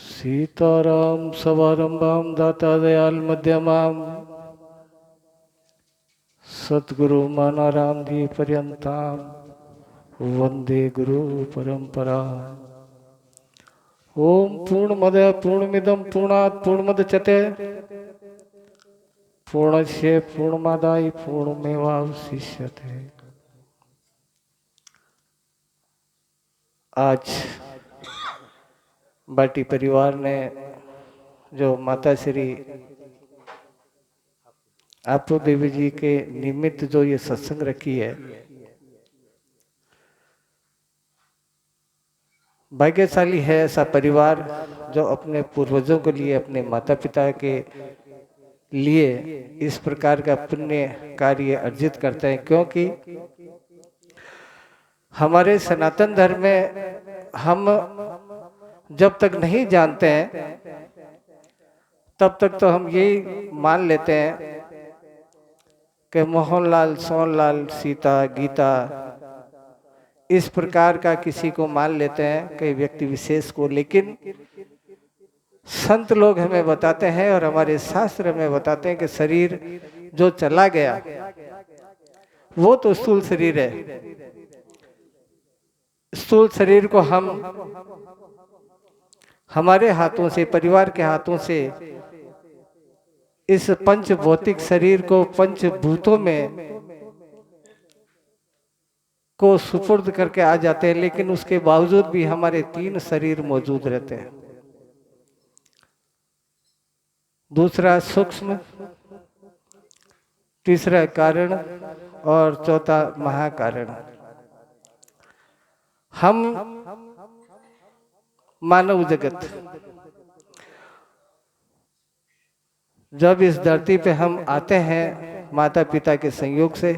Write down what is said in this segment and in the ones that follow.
सीताराम समारंभां दातादयाल मध्यमां सद्गुरु मानाराम जी पर्यंतां वंदे गुरु परंपरा। ओम पूर्णमद पूर्णमिदं पूर्णात् पूर्णमुदच्यते पूर्णस्य पूर्णमादाय पूर्णमेवावशिष्यते। आज बाटी परिवार ने जो माता श्री आपो देवी जी के निमित्त जो ये सत्संग रखी है, भाग्यशाली है ऐसा परिवार जो अपने पूर्वजों के लिए, अपने माता पिता के लिए इस प्रकार का पुण्य कार्य अर्जित करते हैं। क्योंकि हमारे सनातन धर्म में हम जब तक नहीं जानते हैं तब तक तो हम यही मान लेते हैं कि मोहनलाल, सोनलाल, सीता, गीता इस प्रकार का किसी को मान लेते हैं, कई व्यक्ति विशेष को। लेकिन संत लोग हमें बताते हैं और हमारे शास्त्र में बताते हैं कि शरीर जो चला गया वो तो स्थूल शरीर है। स्थूल शरीर को हम हमारे हाथों से, परिवार के हाथों से इस पंच भौतिक शरीर को पंचभूतों में को सुपुर्द करके आ जाते हैं। लेकिन उसके बावजूद भी हमारे 3 शरीर मौजूद रहते हैं। दूसरा सूक्ष्म, तीसरा कारण और चौथा महाकारण। हम मानव जगत जब इस धरती पे हम आते हैं माता पिता के संयोग से,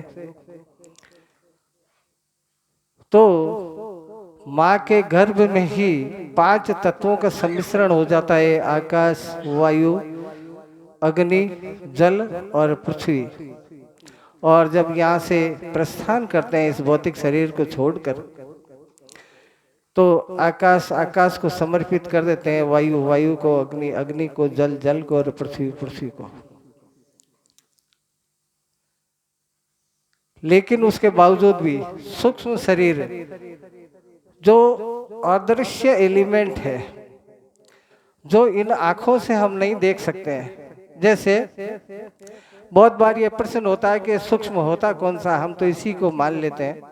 तो माँ के गर्भ में ही 5 तत्वों का सम्मिश्रण हो जाता है। आकाश, वायु, अग्नि, जल और पृथ्वी। और जब यहाँ से प्रस्थान करते हैं इस भौतिक शरीर को छोड़कर, तो आकाश को समर्पित कर देते हैं, वायु को, अग्नि को, जल को और पृथ्वी को। लेकिन उसके बावजूद भी सूक्ष्म शरीर जो अदृश्य एलिमेंट है, जो इन आंखों से हम नहीं देख सकते हैं। जैसे बहुत बार ये प्रश्न होता है कि सूक्ष्म होता कौन सा, हम तो इसी को मान लेते हैं।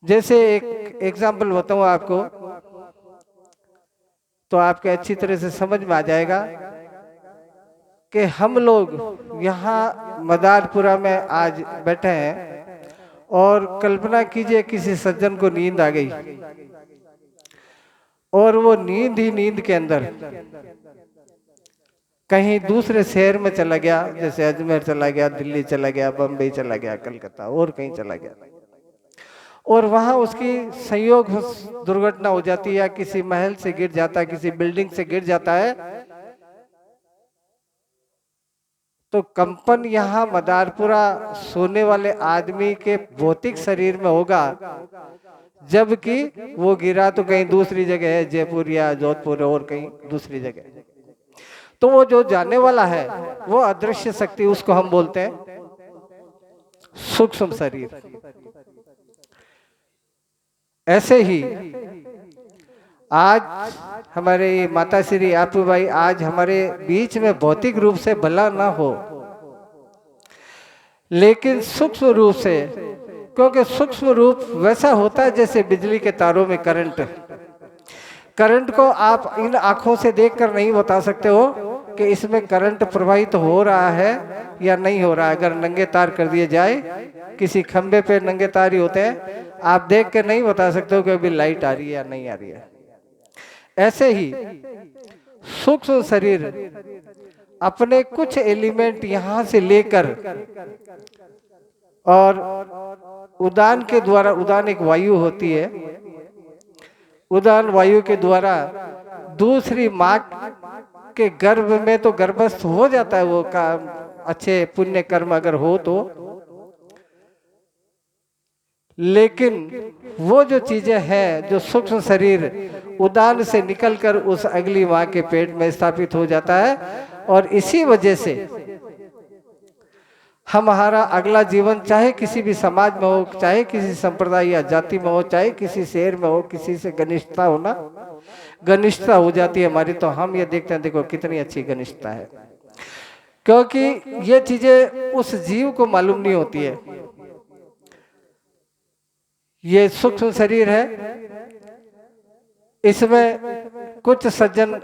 जैसे एक एग्जाम्पल बताऊं आपको, तो आपके अच्छी तरह से समझ में आ जाएगा कि हम लोग यहाँ मदारपुरा में आज बैठे हैं और कल्पना कीजिए किसी सज्जन को नींद आ गई और वो नींद ही नींद के अंदर कहीं दूसरे शहर में चला गया, जैसे अजमेर चला गया, दिल्ली चला गया, बम्बई चला गया, कलकत्ता और कहीं चला गया, और वहां उसकी संयोग दुर्घटना हो जाती है, या किसी महल से गिर जाता है, किसी बिल्डिंग से गिर जाता है, तो कंपन यहाँ मदारपुरा सोने वाले आदमी के भौतिक शरीर में होगा, जबकि वो गिरा तो कहीं दूसरी जगह है, जयपुर या जोधपुर और कहीं दूसरी जगह। तो वो जो जाने वाला है वो अदृश्य शक्ति, उसको हम बोलते हैं सूक्ष्म शरीर। ऐसे ही आज हमारे माता श्री आपू भाई आज हमारे बीच में भौतिक रूप से भला ना हो, लेकिन सूक्ष्म रूप से, क्योंकि सूक्ष्म रूप वैसा होता है जैसे बिजली के तारों में करंट को आप इन आंखों से देखकर नहीं बता सकते हो कि इसमें करंट प्रवाहित हो रहा है या नहीं हो रहा है। अगर नंगे तार कर दिए जाए, किसी खंबे पे नंगे तार ही होते हैं, आप देख कर नहीं बता सकते हो कि अभी लाइट आ रही है या नहीं आ रही है। ऐसे ही सूक्ष्म शरीर अपने कुछ एलिमेंट यहाँ से लेकर और उदान के द्वारा, उदान एक वायु होती है, उदान वायु के द्वारा दूसरी माँ के गर्भ में तो गर्भस्थ हो जाता है वो अच्छे पुण्य कर्म अगर हो तो। लेकिन वो जो चीजें हैं, जो सूक्ष्म शरीर उदान से निकलकर उस अगली माँ के पेट में स्थापित हो जाता है, और इसी वजह से हमारा अगला जीवन चाहे किसी भी समाज में हो, चाहे किसी संप्रदाय या जाति में हो, चाहे किसी शहर में हो, किसी से घनिष्ठता हो ना, घनिष्ठता हो जाती है हमारी, तो हम ये देखते हैं देखो कितनी अच्छी घनिष्ठता है, क्योंकि ये चीजें उस जीव को मालूम नहीं होती है। ये सूक्ष्म शरीर है, इसमें कुछ सज्जन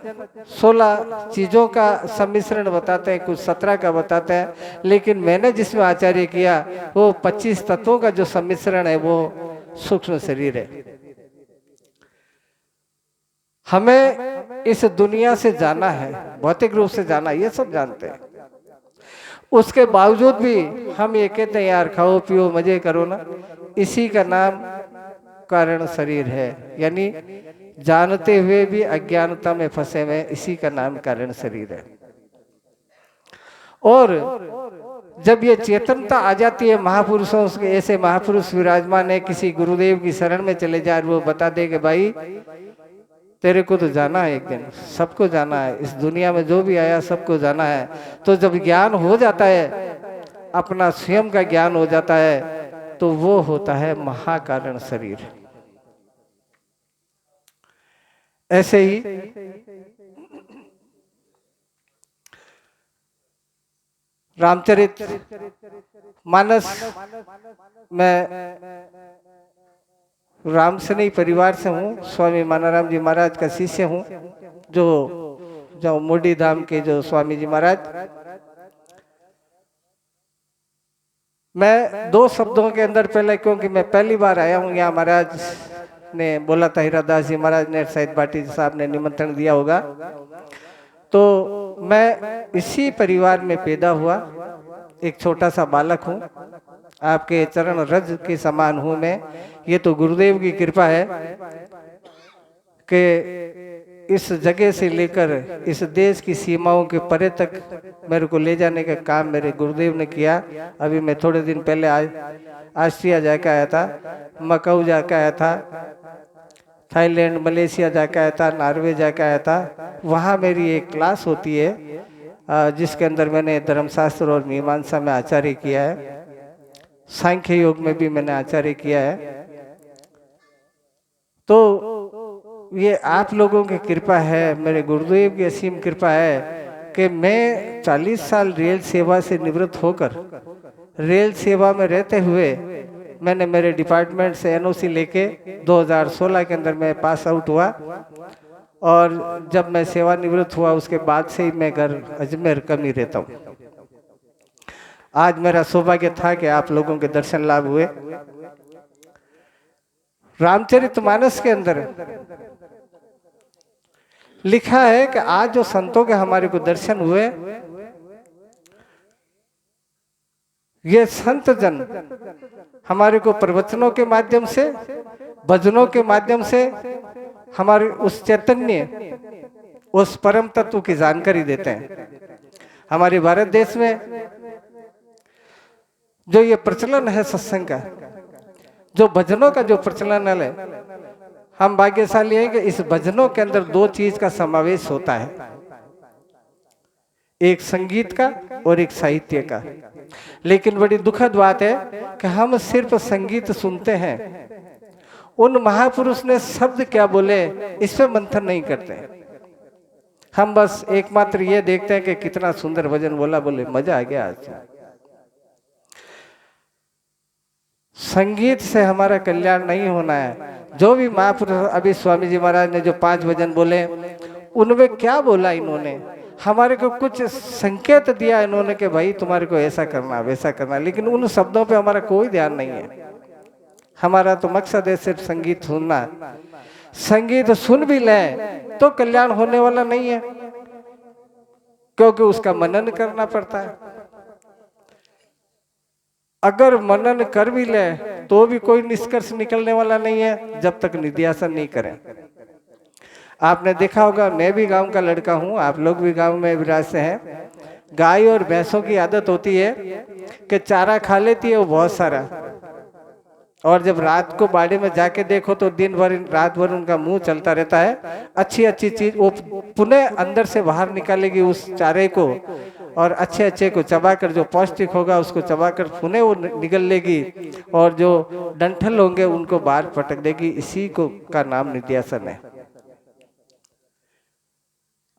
16 चीजों का सम्मिश्रण बताते हैं, कुछ 17 का बताते हैं, लेकिन मैंने जिसमें आचार्य किया वो 25 तत्वों का जो सम्मिश्रण है वो सूक्ष्म शरीर है। हमें इस दुनिया से जाना है, भौतिक रूप से जाना, ये सब जानते हैं। उसके बावजूद भी हम ये कहते हैं यार खाओ पियो मजे करो ना, इसी का नाम कारण शरीर है। यानी जानते हुए भी अज्ञानता में फंसे हुए, इसी का नाम कारण शरीर है। और जब ये चेतनता आ जाती है महापुरुषों के, ऐसे महापुरुष विराजमान है, किसी गुरुदेव की शरण में चले जाए, वो बता दे कि भाई तेरे को तो जाना है एक दिन, सबको जाना है, इस दुनिया में जो भी आया सबको जाना है। तो जब ज्ञान हो जाता है, अपना स्वयं का ज्ञान हो जाता है, तो वो होता है महाकारण शरीर। ऐसे ही रामचरित मानस में रामसनी परिवार से हूँ, स्वामी मानाराम जी महाराज का शिष्य हूँ, जो मोडी धाम के जो स्वामी जी महाराज। मैं 2 शब्दों के अंदर पहले, क्योंकि मैं पहली बार आया हूँ यहाँ, महाराज ने बोला था, हीरादास जी महाराज ने, शायद भाटी साहब ने निमंत्रण दिया होगा, तो मैं इसी परिवार में पैदा हुआ, एक छोटा सा बालक हूँ, आपके चरण रज के समान हूँ मैं। ये तो गुरुदेव की कृपा है कि इस जगह से लेकर इस देश की सीमाओं के परे तक मेरे को ले जाने का काम मेरे गुरुदेव ने किया। अभी मैं थोड़े दिन पहले ऑस्ट्रिया जाके आया था, मकाऊ जाके आया था, थाईलैंड मलेशिया जाके आया था, नॉर्वे जाके आया था। वहाँ मेरी एक क्लास होती है जिसके अंदर मैंने धर्मशास्त्र और मीमांसा में आचार्य किया है, सांख्य योग में भी मैंने आचार्य किया है। तो ये आप लोगों की कृपा है, मेरे गुरुदेव की असीम कृपा है कि मैं 40 साल रेल सेवा से निवृत्त होकर रेल सेवा में रहते हुए मैंने मेरे डिपार्टमेंट से एनओसी लेके 2016 के अंदर मैं पास आउट हुआ, और जब मैं सेवानिवृत्त हुआ उसके बाद से ही मैं घर अजमेर कम ही रहता हूँ। आज मेरा सौभाग्य था कि आप लोगों के दर्शन लाभ हुए। रामचरितमानस के अंदर लिखा है कि आज जो संतों के हमारे को दर्शन हुए, ये संत जन हमारे को प्रवचनों के माध्यम से, भजनों के माध्यम से हमारे उस चैतन्य, उस परम तत्व की जानकारी देते हैं। हमारे भारत देश में जो ये प्रचलन है सत्संग का, जो भजनों का जो प्रचलन है, हम भाग्यशाली हैं कि इस भजनों के अंदर 2 चीज का समावेश होता है, एक संगीत का और एक साहित्य का। लेकिन बड़ी दुखद बात है कि हम सिर्फ संगीत सुनते हैं, उन महापुरुष ने शब्द क्या बोले इस पे मंथन नहीं करते। हम बस एकमात्र ये देखते हैं कि कितना सुंदर भजन बोला, बोले मजा आ गया आज। संगीत से हमारा कल्याण नहीं होना है। जो भी महापुरुष, अभी स्वामी जी महाराज ने जो 5 भजन बोले, उनमें क्या बोला इन्होंने, हमारे को कुछ संकेत दिया इन्होंने कि भाई तुम्हारे को ऐसा करना वैसा करना, लेकिन उन शब्दों पे हमारा कोई ध्यान नहीं है। हमारा तो मकसद है सिर्फ संगीत सुनना। संगीत सुन भी ले तो कल्याण होने वाला नहीं है, क्योंकि उसका मनन करना पड़ता है। अगर मनन कर भी ले तो भी कोई निष्कर्ष निकलने वाला नहीं है जब तक निध्यासन नहीं करें। आपने देखा होगा, मैं भी गांव का लड़का हूं, आप लोग भी गांव में विरासते हैं। गाय और भैंसों की आदत होती है कि चारा खा लेती है वो बहुत सारा, और जब रात को बाड़ी में जाके देखो तो दिन भर रात भर उनका मुंह चलता रहता है। अच्छी अच्छी चीज वो पुनः अंदर से बाहर निकालेगी उस चारे को, और अच्छे अच्छे को चबाकर जो पौष्टिक होगा उसको चबाकर पुनः वो निगल लेगी, और जो डंठल होंगे उनको बाहर पटक देगी। इसी को का नाम नित्यासन है।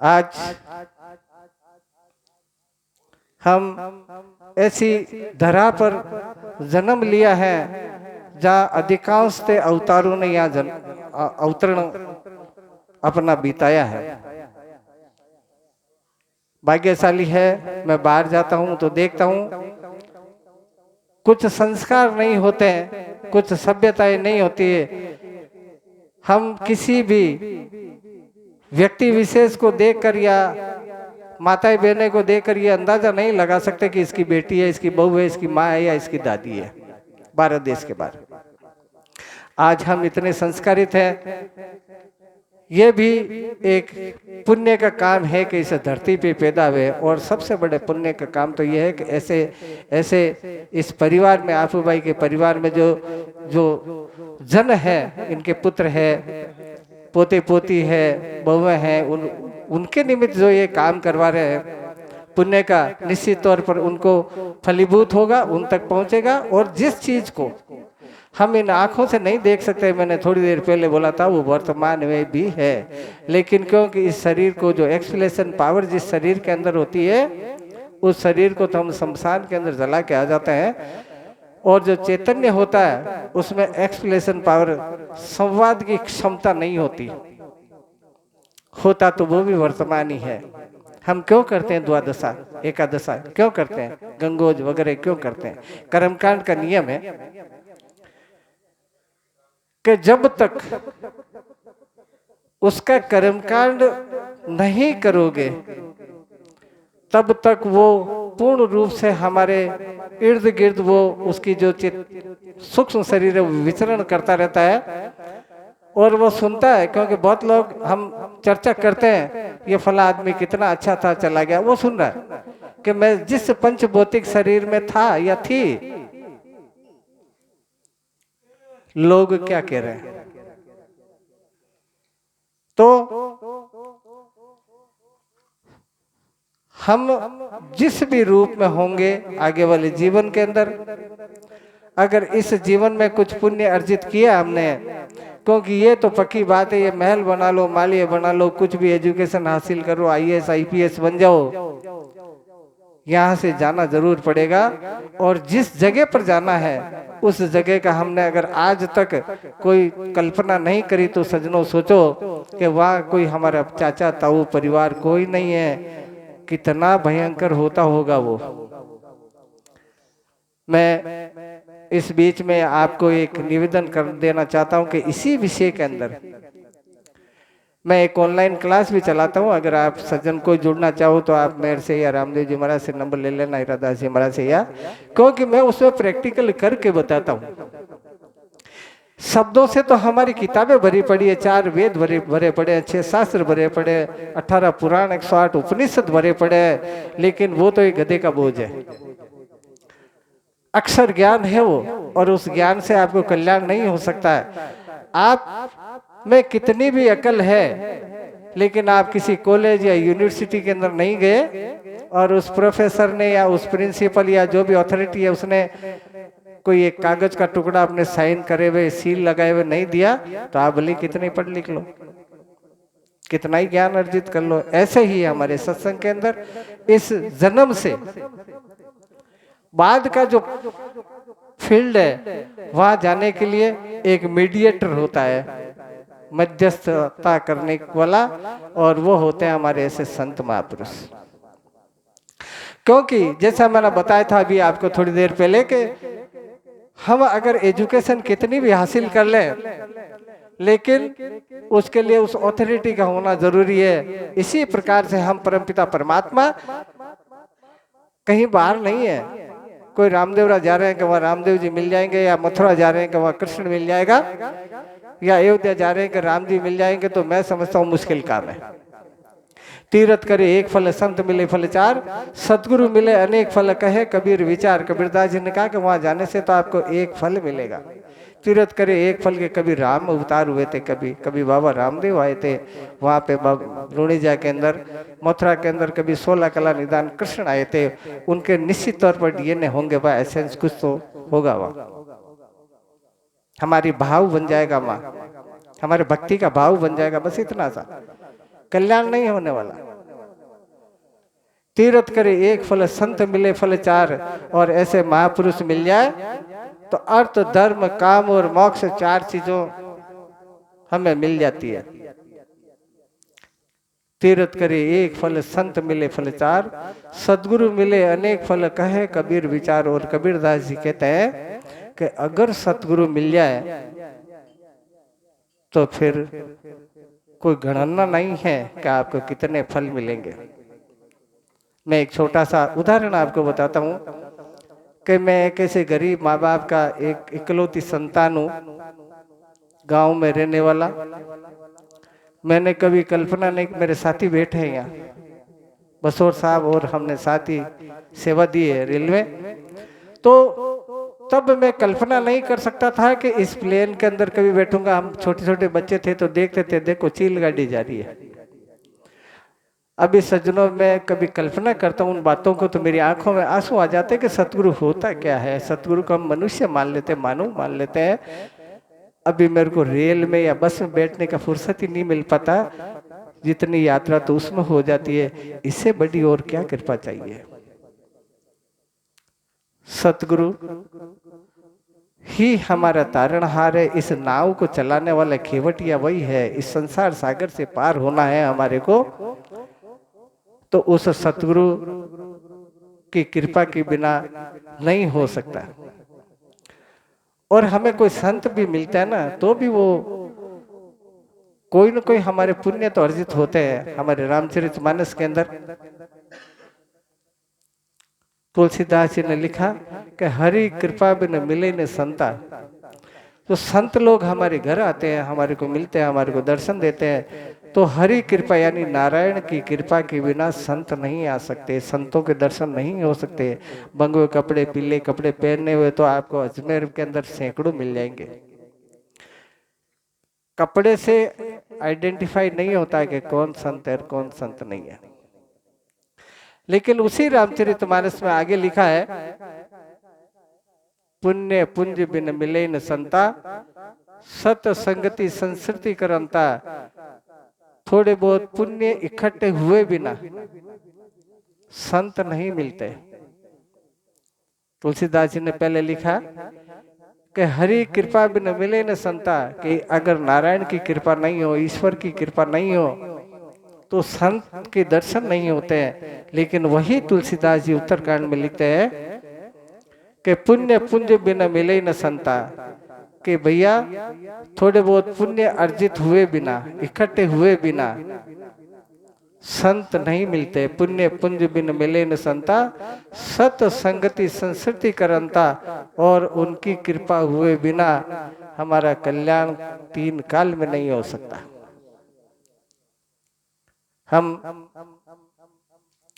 आज हम ऐसी धरा पर जन्म लिया है जहाँ अधिकांश अवतारों ने यहाँ अवतरण अपना बिताया है। भाग्यशाली है। मैं बाहर जाता हूँ तो देखता हूँ कुछ संस्कार नहीं होते हैं, कुछ सभ्यताएं नहीं होती है। हम किसी भी व्यक्ति विशेष को देखकर या माताएं बहनें को देखकर ये अंदाजा नहीं लगा सकते कि इसकी बेटी है, इसकी बहू है, इसकी माँ है या इसकी दादी है। भारत देश के बाहर आज हम इतने संस्कारित हैं। ये भी एक पुण्य का काम है कि इस धरती पे पैदा हुए, और सबसे बड़े पुण्य का काम तो ये है कि ऐसे ऐसे इस परिवार में, आफू भाई के परिवार में जो जो जन है, इनके पुत्र है, पोते पोती है, बहुएं हैं, उनके निमित्त जो ये काम करवा रहे हैं, पुण्य का निश्चित तौर पर उनको फलीभूत होगा, उन तक पहुंचेगा। और जिस चीज को हम इन आंखों से नहीं देख सकते, मैंने थोड़ी देर पहले बोला था, वो वर्तमान में भी है, लेकिन क्योंकि इस शरीर को जो एक्सप्लेशन पावर जिस शरीर के अंदर होती है, उस शरीर को तो हम शमशान के अंदर जला के आ जाते हैं, और जो चैतन्य होता है उसमें एक्सप्लेशन पावर, संवाद की क्षमता नहीं होती। होता तो वो भी वर्तमान ही है। हम क्यों करते हैं द्वादशा एकादशा, क्यों करते हैं गंगोज वगैरह, क्यों करते हैं? कर्मकांड का नियम है कि जब तक उसका कर्मकांड नहीं करोगे तब तक वो पूर्ण रूप से हमारे इर्द गिर्द वो उसकी जो सूक्ष्म शरीर है वो विचरण करता रहता है, और वो सुनता है। क्योंकि बहुत लोग हम चर्चा करते हैं ये फला आदमी कितना अच्छा था, चला गया, वो सुन रहा है कि मैं जिस पंचभौतिक शरीर में था या थी, लोग क्या कह रहे हैं। तो हम जिस भी रूप में होंगे आगे वाले जीवन के अंदर, अगर इस जीवन में कुछ पुण्य अर्जित किया हमने, क्योंकि ये तो पक्की बात है, ये महल बना लो, मालिया बना लो, कुछ भी एजुकेशन हासिल करो, IAS IPS बन जाओ, यहाँ से जाना जरूर पड़ेगा। और जिस जगह पर जाना है उस जगह का हमने अगर आज तक कोई कल्पना नहीं करी तो सजनों सोचो कि वहाँ कोई हमारा चाचा ताऊ परिवार कोई नहीं है, कितना भयंकर होता होगा वो। मैं इस बीच में आपको एक निवेदन कर देना चाहता हूं कि इसी विषय के अंदर मैं एक ऑनलाइन क्लास भी चलाता हूं। अगर आप सज्जन कोई जुड़ना चाहो तो आप मेरे से या रामदेव जी महाराज से नंबर ले लेना, हीरादास जी महाराज से, या क्योंकि मैं उसमें प्रैक्टिकल करके बताता हूं। शब्दों से तो हमारी किताबें भरी पड़ी है, 4 वेद भरे पड़े हैं, 6 शास्त्र भरे पड़े, 18 पुराण, 108 उपनिषद भरे पड़े हैं, लेकिन वो तो एक गधे का बोझ है। अक्षर ज्ञान है वो, और उस ज्ञान से आपको कल्याण नहीं हो सकता है। आप में कितनी भी अकल है, लेकिन आप किसी कॉलेज या यूनिवर्सिटी के अंदर नहीं गए और उस प्रोफेसर ने या उस प्रिंसिपल या जो भी अथॉरिटी है उसने कोई एक कागज का टुकड़ा अपने साइन करे हुए, सील लगाए हुए नहीं दिया, तो आप भले कितनी पढ़ लिख लो, कितना ही ज्ञान अर्जित कर लो। ऐसे ही हमारे सत्संग के अंदर इस जन्म से बाद का जो फील्ड है वहां जाने के लिए एक मीडिएटर होता है, मध्यस्थता करने वाला, और वो होते हैं हमारे ऐसे संत महापुरुष। क्योंकि जैसा मैंने बताया था अभी आपको थोड़ी देर पहले कि हम अगर एजुकेशन कितनी भी हासिल कर लें, लेकिन उसके लिए उस अथॉरिटी का होना जरूरी है। इसी प्रकार से हम परमपिता परमात्मा कहीं बाहर नहीं है। कोई रामदेवरा जा रहे हैं कि वहाँ रामदेव जी मिल जाएंगे, या मथुरा जा रहे हैं कि वहाँ कृष्ण मिल जाएगा, या अयोध्या जा रहे हैं कि राम जी मिल जाएंगे, तो मैं समझता हूँ मुश्किल काम है। तीरथ करे एक फल, संत मिले फल 4, सतगुरु मिले अनेक फल कहे कबीर विचार। कबीरदास जी ने कहा कि वहां जाने से तो आपको एक फल मिलेगा, तीर्थ करे एक फल के, कभी राम अवतार हुए थे, कभी बाबा रामदेव आए थे वहाँ पे लुणिजा के अंदर, मथुरा के अंदर कभी 16 कला निदान कृष्ण आए थे। उनके निश्चित तौर पर डीएनए होंगे वह, एसेंस कुछ तो होगा वहाँ। हमारी भाव बन जाएगा माँ, हमारे भक्ति का भाव बन जाएगा, बस इतना सा, कल्याण नहीं होने वाला। तीर्थ करे एक फल, संत मिले फल चार, और ऐसे महापुरुष मिल जाए तो अर्थ धर्म काम और मोक्ष 4 चीजों हमें मिल जाती है। तीर्थ करे एक फल, संत मिले फल चार, सदगुरु मिले अनेक फल, कहे कबीर विचार। और कबीरदास जी कहते हैं कि अगर सतगुरु मिल जाए तो फिर कोई गणना नहीं है कि आपको कितने फल मिलेंगे। मैं एक छोटा सा उदाहरण आपको बताता हूँ कि मैं एक ऐसे गरीब माँ बाप का एक इकलौती संतान हूँ, गांव में रहने वाला। मैंने कभी कल्पना नहीं, मेरे साथी बैठे हैं यहाँ, बसोर साहब और हमने साथी सेवा दी है रेलवे, तो तब मैं कल्पना नहीं कर सकता था कि इस प्लेन के अंदर कभी बैठूंगा। हम छोटे छोटे बच्चे थे तो देखते थे, देखो चील गाड़ी जा रही है। अभी सज्जनों में कभी कल्पना करता हूँ उन बातों को तो मेरी आंखों में आंसू आ जाते कि सतगुरु होता क्या है। सतगुरु को हम मनुष्य मान लेते, मानव मान लेते हैं। अभी मेरे को रेल में या बस में बैठने का फुर्सत ही नहीं मिल पाता, जितनी यात्रा तो उसमें हो जाती है। इससे बड़ी और क्या कृपा चाहिए। सतगुरु ही हमारा तारणहार है। इस नाव को चलाने वाला खेवटिया वही है। इस संसार सागर से पार होना है हमारे को, तो उस सतगुरु की कृपा के बिना नहीं हो सकता। और हमें कोई संत भी मिलता है ना, तो भी वो कोई न कोई हमारे पुण्य तो अर्जित होते हैं। हमारे रामचरितमानस के अंदर तुलसीदास जी ने लिखा कि हरि कृपा बिन मिले न संता। तो संत लोग हमारे घर आते हैं, हमारे को मिलते हैं, हमारे को दर्शन देते हैं। तो हरि कृपा यानी नारायण की कृपा के बिना संत नहीं आ सकते, संतों के दर्शन नहीं हो सकते। बंगवे कपड़े, पीले कपड़े पहने हुए तो आपको अजमेर के अंदर सैकड़ों मिल जाएंगे। कपड़े से आइडेंटिफाई नहीं होता है कि कौन संत है और कौन संत नहीं है। लेकिन उसी रामचरितमानस में आगे लिखा है, पुण्य पुंज बिन मिले न संता, सत संगति संस्कृति करंता। थोड़े बहुत पुण्य इकट्ठे हुए बिना संत नहीं मिलते। तुलसीदास जी ने पहले लिखा कि हरि कृपा बिन मिले न संता, कि अगर नारायण की कृपा नहीं हो, ईश्वर की कृपा नहीं हो तो संत के दर्शन नहीं होते हैं। लेकिन वही तुलसीदास जी उत्तरकांड में लिखते हैं कि पुण्य पुंज बिना मिले न संता, कि भैया थोड़े बहुत पुण्य अर्जित हुए बिना, इकट्ठे हुए बिना संत नहीं मिलते। पुण्य पुंज बिन मिले न संता, सत संगति संस्कृति करंता। और उनकी कृपा हुए बिना हमारा कल्याण 3 काल में नहीं हो सकता। हम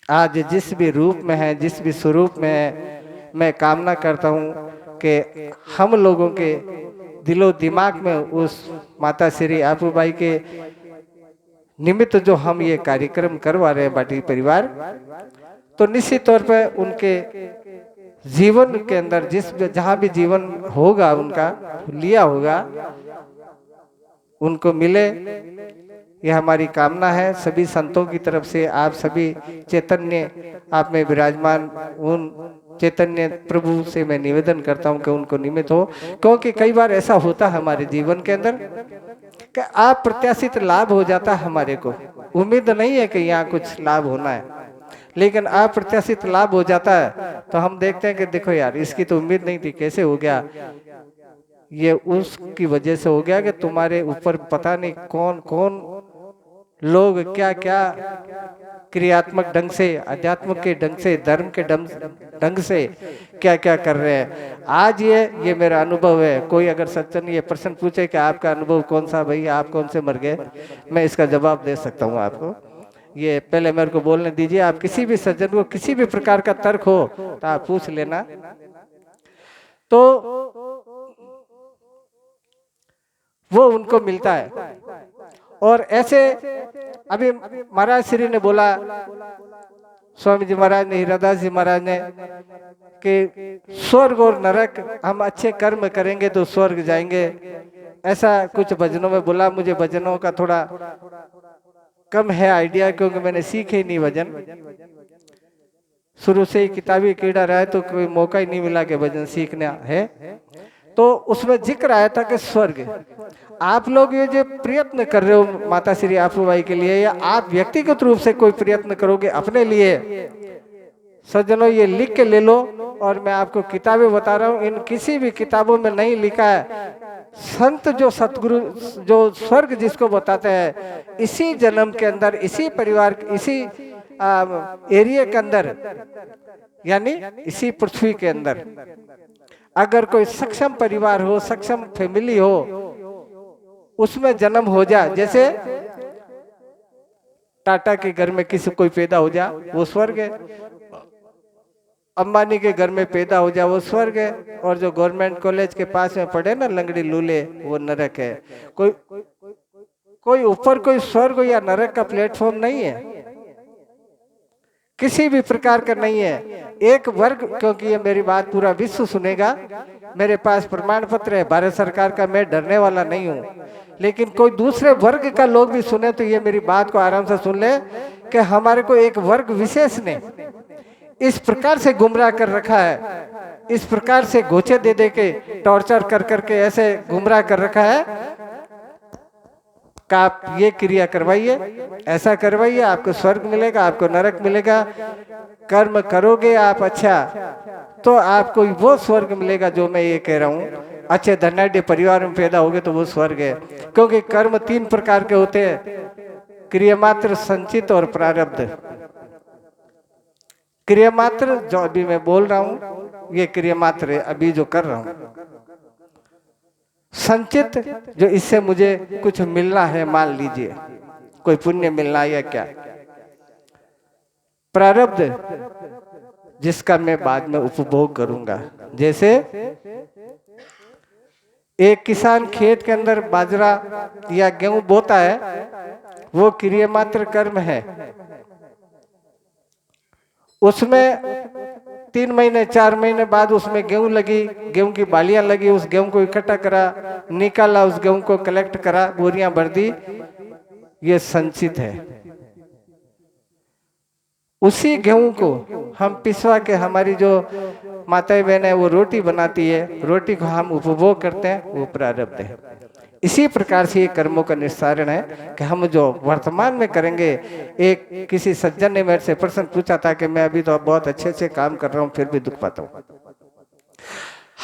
आज जिस भी रूप में हैं, जिस भी स्वरूप में हैं, मैं कामना करता हूँ कि हम लोगों के दिलो दिमाग में उस माता श्री आपूबाई के निमित्त जो हम ये कार्यक्रम करवा रहे हैं बाटी परिवार, तो निश्चित तौर पर उनके जीवन के अंदर जिस जहाँ भी जीवन होगा उनका लिया होगा, उनको मिले, यह हमारी कामना है। सभी संतों की तरफ से आप सभी चैतन्य आप में विराजमान उन चैतन्य प्रभु से मैं निवेदन करता हूं कि उनको निमित्त हो। क्योंकि कई बार ऐसा होता है हमारे जीवन के अंदर कि आप प्रत्याशित लाभ हो जाता है, हमारे को उम्मीद नहीं है कि यहाँ कुछ लाभ होना है, लेकिन अप्रत्याशित लाभ हो जाता है तो हम देखते हैं कि देखो यार इसकी तो उम्मीद नहीं थी, कैसे हो गया। ये उसकी वजह से हो गया कि तुम्हारे ऊपर पता नहीं कौन कौन लोग क्या क्या क्रियात्मक ढंग से, अध्यात्म के ढंग से, धर्म के ढंग से क्या क्या कर रहे हैं। आज ये मेरा अनुभव है। कोई अगर सज्जन ये प्रश्न पूछे कि आपका अनुभव कौन सा, भाई आप कौन से मर गए, मैं इसका जवाब दे सकता हूँ आपको। ये पहले मेरे को बोलने दीजिए। आप किसी भी सज्जन को किसी भी प्रकार का तर्क हो तो आप पूछ लेना। तो वो उनको मिलता है। और ऐसे अभी महाराज श्री ने बोला, स्वामी जी महाराज ने, हीरादास जी महाराज ने, कि स्वर्ग और नरक, हम अच्छे कर्म करेंगे तो स्वर्ग जाएंगे, ऐसा कुछ भजनों में बोला। मुझे भजनों का थोड़ा कम है आइडिया, क्योंकि मैंने सीखे ही नहीं भजन, शुरू से ही किताबी कीड़ा रहा है, तो कोई मौका ही नहीं मिला कि भजन सीखना है। तो उसमें जिक्र आया था कि स्वर्ग, आप लोग ये जो प्रयत्न कर रहे हो माता श्री आफूबाई के लिए, या आप व्यक्तिगत रूप से कोई प्रयत्न करोगे अपने लिए, सज्जनों ये लिख के ले लो। और मैं आपको किताबें बता रहा हूँ, इन किसी भी किताबों में नहीं लिखा है। संत जो सतगुरु जो स्वर्ग जिसको बताते हैं, इसी जन्म के अंदर, इसी परिवार, इसी एरिया के अंदर, यानी इसी पृथ्वी के अंदर अगर कोई सक्षम परिवार हो, सक्षम फैमिली हो, उसमें जन्म हो जाए, जैसे टाटा के घर में किसी कोई पैदा हो जाए, वो स्वर्ग है। अंबानी के घर में पैदा हो जाए, वो स्वर्ग है। और जो गवर्नमेंट कॉलेज के पास में पढ़े ना लंगड़ी लूले, वो नरक है। कोई ऊपर कोई स्वर्ग या नरक का प्लेटफॉर्म नहीं है, किसी भी प्रकार का नहीं है। एक वर्ग, क्योंकि ये मेरी बात पूरा विश्व सुनेगा, मेरे पास प्रमाण पत्र है भारत सरकार का, मैं डरने वाला नहीं हूँ। लेकिन कोई दूसरे वर्ग का लोग भी सुने तो ये मेरी बात को आराम से सुन ले, कि हमारे को एक वर्ग विशेष ने इस प्रकार से गुमराह कर रखा है, इस प्रकार से गोचे दे दे के, टॉर्चर कर करके ऐसे गुमराह कर रखा है कि आप ये क्रिया करवाइए, ऐसा करवाइए, आपको स्वर्ग मिलेगा, आपको नरक मिलेगा। कर्म करोगे आप अच्छा, तो आपको वो स्वर्ग मिलेगा जो मैं ये कह रहा हूँ। अच्छे धनाढ़ परिवार में पैदा होगे तो वो स्वर्ग है। क्योंकि कर्म 3 प्रकार के होते हैं, क्रियामात्र, संचित और प्रारब्ध। क्रियामात्र जो अभी मैं बोल रहा हूँ, ये क्रियामात्र है, अभी जो कर रहा हूँ। संचित, जो इससे मुझे कुछ मिलना है, मान लीजिए कोई पुण्य मिलना है या क्या। प्रारब्ध, जिसका मैं बाद में उपभोग करूंगा। जैसे एक किसान खेत के अंदर बाजरा या गेहूं बोता है, वो क्रियामात्र कर्म है। उसमें 3 महीने 4 महीने बाद उसमें गेहूं लगी, गेहूं की बालियां लगी, उस गेहूं को इकट्ठा करा, निकाला, उस गेहूं को कलेक्ट करा, बोरियां भर दी, ये संचित है। उसी गेहूं को हम पिसवा के, हमारी जो माताएं बहन है वो रोटी बनाती है, रोटी को हम उपभोग करते हैं, वो प्रारब्ध है। इसी प्रकार से ये कर्मों का निस्तारण है कि हम जो वर्तमान में करेंगे। एक किसी सज्जन ने मेरे से प्रश्न पूछा था कि मैं अभी तो बहुत अच्छे से काम कर रहा हूँ फिर भी दुख पाता हूँ।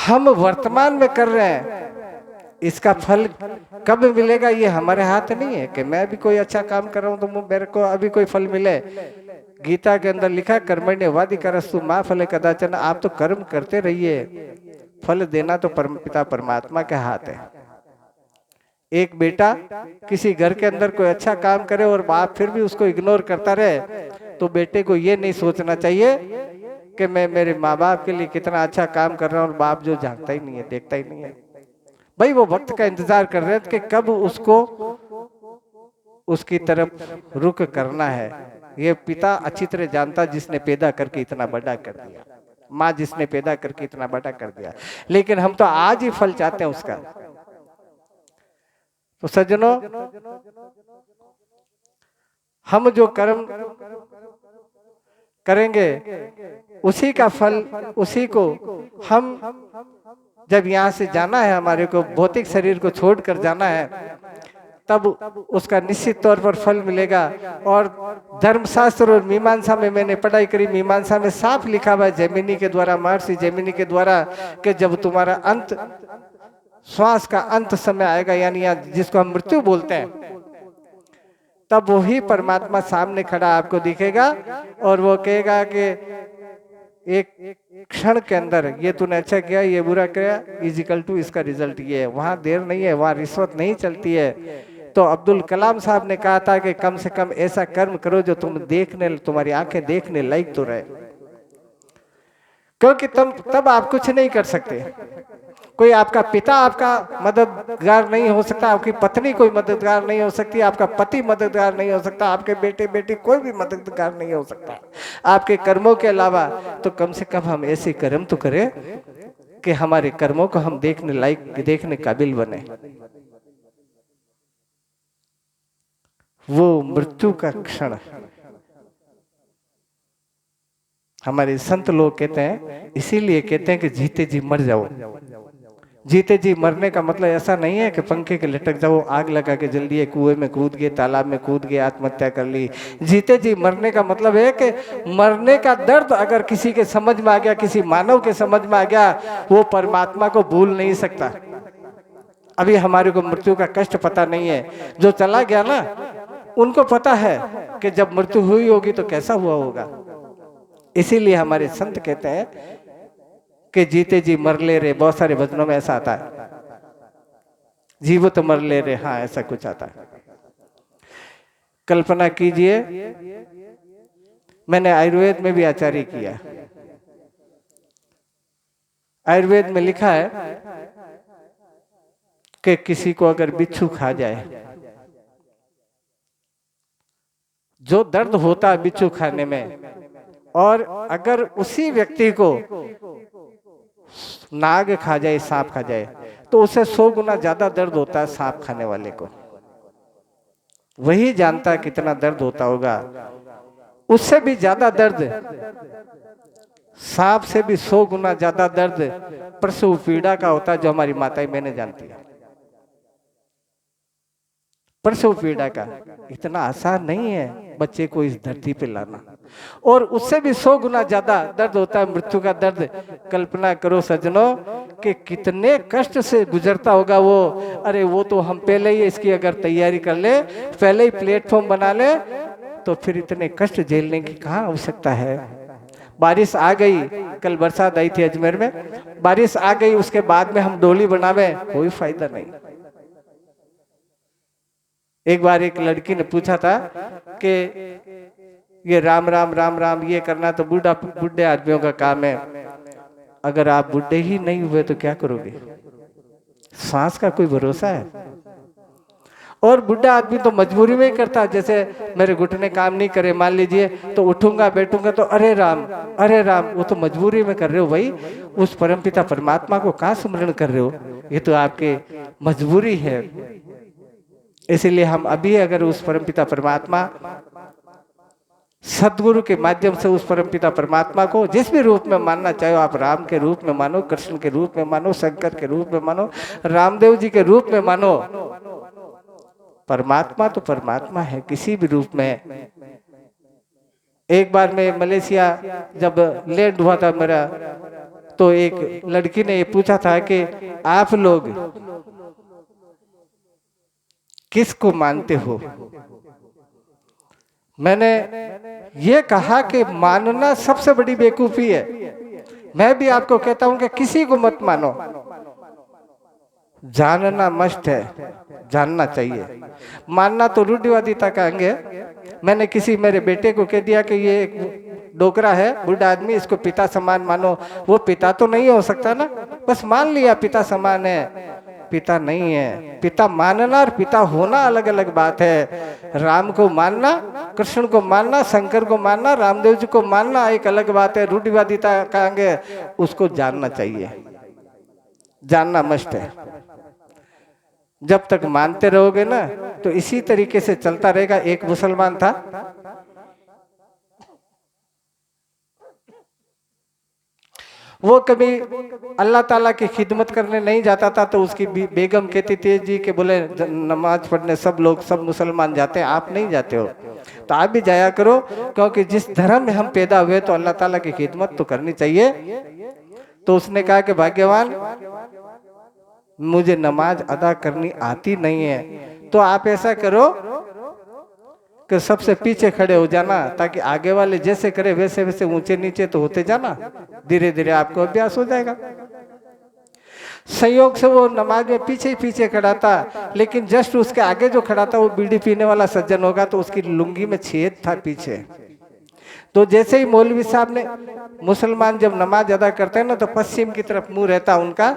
हम वर्तमान में कर रहे हैं, इसका फल कब मिलेगा ये हमारे हाथ नहीं है। कि मैं भी कोई अच्छा काम कर रहा हूँ तो मेरे को अभी कोई फल मिले। गीता के अंदर लिखा, कर्मण्येवाधिकारस्तु मा फले कदाचन। आप तो कर्म करते रहिए, फल देना तो पिता परमात्मा के हाथ है। एक बेटा किसी घर के अंदर कोई अच्छा काम करे और बाप फिर भी उसको इग्नोर करता रहे, तो बेटे को ये नहीं सोचना चाहिए कि मैं मेरे माँ बाप के लिए कितना अच्छा काम कर रहा हूँ, और बाप जो जानता ही नहीं है, देखता ही नहीं है। भाई वो वक्त का इंतजार कर रहे हैं कि कब उसको उसकी तरफ रुख करना है। ये पिता अच्छी तरह जानता, जिसने पैदा करके इतना बड़ा कर दिया, माँ जिसने पैदा करके इतना बड़ा कर दिया। लेकिन हम तो आज ही फल चाहते हैं उसका। तो सज्जनों, हम जो कर्म करेंगे उसी का फल, उसी को हम जब यहाँ से जाना है, हमारे को भौतिक शरीर को छोड़कर जाना है, तब उसका निश्चित तौर पर फल मिलेगा। और धर्मशास्त्र और मीमांसा में मैंने पढ़ाई करी, मीमांसा में साफ लिखा हुआ है जैमिनी के द्वारा, महर्षि जैमिनी के द्वारा, कि जब तुम्हारा अंत, श्वास का अंत समय आएगा, यानी जिसको हम मृत्यु बोलते हैं, तब वही परमात्मा सामने खड़ा आपको दिखेगा और वो कहेगा कि एक क्षण के अंदर ये तूने अच्छा किया, ये बुरा किया, इजिकल टू इसका रिजल्ट ये है। वहां देर नहीं है, वहां रिश्वत नहीं चलती है। तो अब्दुल कलाम साहब ने कहा था कि कम से कम ऐसा कर्म करो जो तुम देखने, तुम्हारी आंखें देखने लायक तो रहे। क्योंकि तब आप कुछ नहीं कर सकते। कोई आपका पिता आपका मददगार नहीं हो सकता, आपकी पत्नी कोई मददगार नहीं हो सकती, आपका पति मददगार नहीं हो सकता, आपके बेटे बेटी कोई भी मददगार नहीं हो सकता आपके कर्मों के अलावा। तो कम से कम हम ऐसे कर्म तो करें कि हमारे कर्मों को हम देखने लायक, देखने काबिल बने। वो मृत्यु का क्षण हमारे संत लोग कहते हैं, इसीलिए कहते हैं कि जीते जी मर जाओ। जीते जी मरने का मतलब ऐसा नहीं है कि पंखे के लटक जाओ, आग लगा के जल दिए, कुएं में कूद गए, तालाब में कूद गए, आत्महत्या कर ली। जीते जी मरने का मतलब है कि मरने का दर्द अगर किसी के समझ में आ गया, किसी मानव के समझ में आ गया, वो परमात्मा को भूल नहीं सकता। अभी हमारे को मृत्यु का कष्ट पता नहीं है, जो चला गया ना उनको पता है कि जब मृत्यु हुई होगी तो कैसा हुआ होगा। इसीलिए हमारे संत कहते हैं कि जीते जी मर ले रे, बहुत सारे भजनों में ऐसा आता है, जीवो तो मर ले रे, हाँ ऐसा कुछ आता है। कल्पना कीजिए, मैंने आयुर्वेद में भी आचार्य किया। आयुर्वेद में लिखा है कि किसी को अगर बिच्छू खा जाए, जो दर्द होता है बिच्छू खाने में, और अगर उसी व्यक्ति को नाग खा जाए, सांप खा जाए, तो उसे 100 गुना ज्यादा दर्द होता है सांप खाने वाले को। वही जानता है कितना दर्द होता होगा। उससे भी ज्यादा दर्द, सांप से भी 100 गुना ज्यादा दर्द प्रसव पीड़ा का होता है, जो हमारी माताएं बहनें जानती है। प्रसव पीड़ा का इतना आसान नहीं है बच्चे को इस धरती पे लाना, और उससे भी 100 गुना ज्यादा दर्द होता है मृत्यु का दर्द। कल्पना करो सज्जनों कि कितने कष्ट से गुजरता होगा वो। अरे वो तो हम पहले ही इसकी अगर तैयारी कर ले, पहले ही प्लेटफॉर्म बना ले, तो फिर इतने कष्ट झेलने की कहाँ आवश्यकता है। बारिश आ गई, कल बरसात आई थी अजमेर में, बारिश आ गई, उसके बाद में हम डोली बनावे, कोई फायदा नहीं। एक बार एक लड़की ने पूछा था कि ये राम राम राम राम ये करना तो बूढ़े आदमियों का काम है, अगर आप बूढ़े ही नहीं हुए तो क्या करोगे? सांस का कोई भरोसा है? और बूढ़ा आदमी तो मजबूरी में ही करता है। जैसे मेरे घुटने काम नहीं करे मान लीजिए, तो उठूंगा बैठूंगा तो अरे राम अरे राम, वो तो मजबूरी में कर रहे हो भाई। उस परमपिता परमात्मा को कहाँ स्मरण कर रहे हो? ये तो आपके मजबूरी है। इसीलिए हम अभी अगर उस परमपिता परमात्मा, सदगुरु के माध्यम से उस परमपिता परमात्मा को जिस भी रूप में मानना चाहे, आप राम के रूप में मानो, कृष्ण के रूप में मानो, शंकर के रूप में मानो, रामदेव जी के रूप में मानो, परमात्मा तो परमात्मा है किसी भी रूप में। एक बार मैं मलेशिया जब लैंड हुआ था मेरा, तो एक लड़की ने ये पूछा था कि आप लोग किसको मानते हो? मैंने ये कहा कि मानना सबसे बड़ी बेवकूफी है। मैं भी आपको कहता हूं कि किसी को मत मानो, जानना मस्ट है, जानना चाहिए। मानना तो रूढ़िवादिता का अंग है। मैंने किसी मेरे बेटे को कह दिया कि ये एक डोकरा है, बूढ़ा आदमी, इसको पिता समान मानो। वो पिता तो नहीं हो सकता ना, बस मान लिया पिता समान है, पिता नहीं है। पिता मानना और पिता होना अलग अलग बात है। राम को मानना, कृष्ण को मानना, शंकर को मानना, रामदेव जी को मानना एक अलग बात है, रूढ़िवादिता का अंग है। उसको जानना चाहिए, जानना मस्ट है। जब तक मानते रहोगे ना तो इसी तरीके से चलता रहेगा। एक मुसलमान था, वो कभी अल्लाह ताला की खिदमत करने नहीं जाता था, तो उसकी बेगम कहती थी जी के बोले नमाज पढ़ने सब लोग, सब मुसलमान जाते हैं, आप नहीं जाते हो, तो आप भी जाया करो, क्योंकि जिस धर्म में हम पैदा हुए तो अल्लाह ताला की खिदमत तो करनी चाहिए। तो उसने कहा कि भाग्यवान, मुझे नमाज अदा करनी आती नहीं है, तो आप ऐसा करो कि सबसे पीछे खड़े हो जाना, ताकि आगे वाले जैसे करे वैसे वैसे ऊंचे नीचे तो होते जाना, धीरे धीरे आपको अभ्यास हो जाएगा। संयोग से वो नमाज में पीछे ही पीछे खड़ा था, लेकिन जस्ट उसके आगे जो खड़ा था वो बीड़ी पीने वाला सज्जन होगा, तो उसकी लुंगी में छेद था पीछे। तो जैसे ही मौलवी साहब ने, मुसलमान जब नमाज अदा करते हैं ना तो पश्चिम की तरफ मुंह रहता उनका,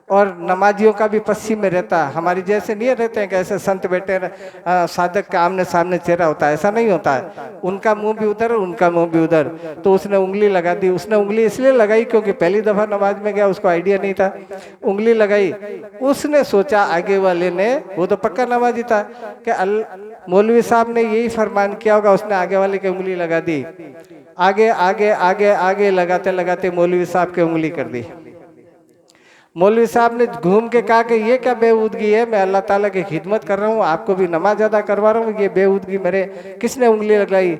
और नमाजियों का भी पश्चिम में रहता। हमारी जैसे नहीं रहते हैं कि ऐसे संत बैठे साधक का आमने सामने चेहरा होता है, ऐसा नहीं होता है। उनका मुंह भी उधर, उनका मुंह भी उधर। तो उसने उंगली लगा दी। उसने उंगली इसलिए लगाई क्योंकि पहली दफा नमाज में गया, उसको आइडिया नहीं था। उंगली लगाई, उसने सोचा आगे वाले ने, वो तो पक्का नमाजी था, कि मौलवी साहब ने यही फरमान किया होगा, उसने आगे वाले की उंगली लगा दी। आगे आगे आगे आगे लगाते लगाते मौलवी साहब की उंगली कर दी। मौलवी साहब ने घूम के कहा कि ये क्या बेहूदगी है, मैं अल्लाह ताला की खिदमत कर रहा हूँ, आपको भी नमाज अदा करवा रहा हूँ, ये बेहूदगी मेरे किसने उंगली लगाई?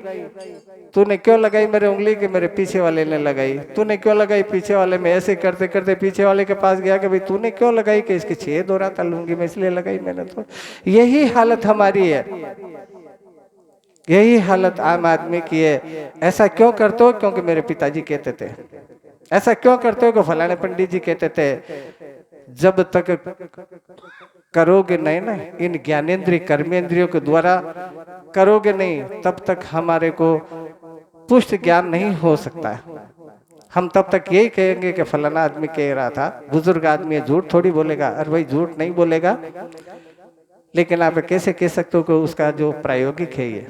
तूने क्यों लगाई मेरे उंगली? के मेरे पीछे वाले ने लगाई। तूने क्यों लगाई? पीछे वाले में ऐसे करते करते पीछे वाले के पास गया कि भाई तूने क्यों लगाई? कि इसके छेद हो रहा था लुंगी में इसलिए लगाई मैंने। तो यही हालत हमारी है, यही हालत आम आदमी की है। ऐसा क्यों करते हो? क्योंकि मेरे पिताजी कहते थे। ऐसा क्यों करते हो? कि फलाने पंडित जी कहते थे। जब तक करोगे नहीं ना इन ज्ञानेंद्रिय कर्मेंद्रियों के द्वारा करोगे नहीं, तब तक हमारे को पुष्ट ज्ञान नहीं हो सकता है। हम तब तक यही कहेंगे कि फलाना आदमी कह रहा था, बुजुर्ग आदमी है, झूठ थोड़ी बोलेगा। अरे भाई झूठ नहीं बोलेगा, लेकिन आप कैसे कह सकते हो कि उसका जो प्रायोगिक है ये।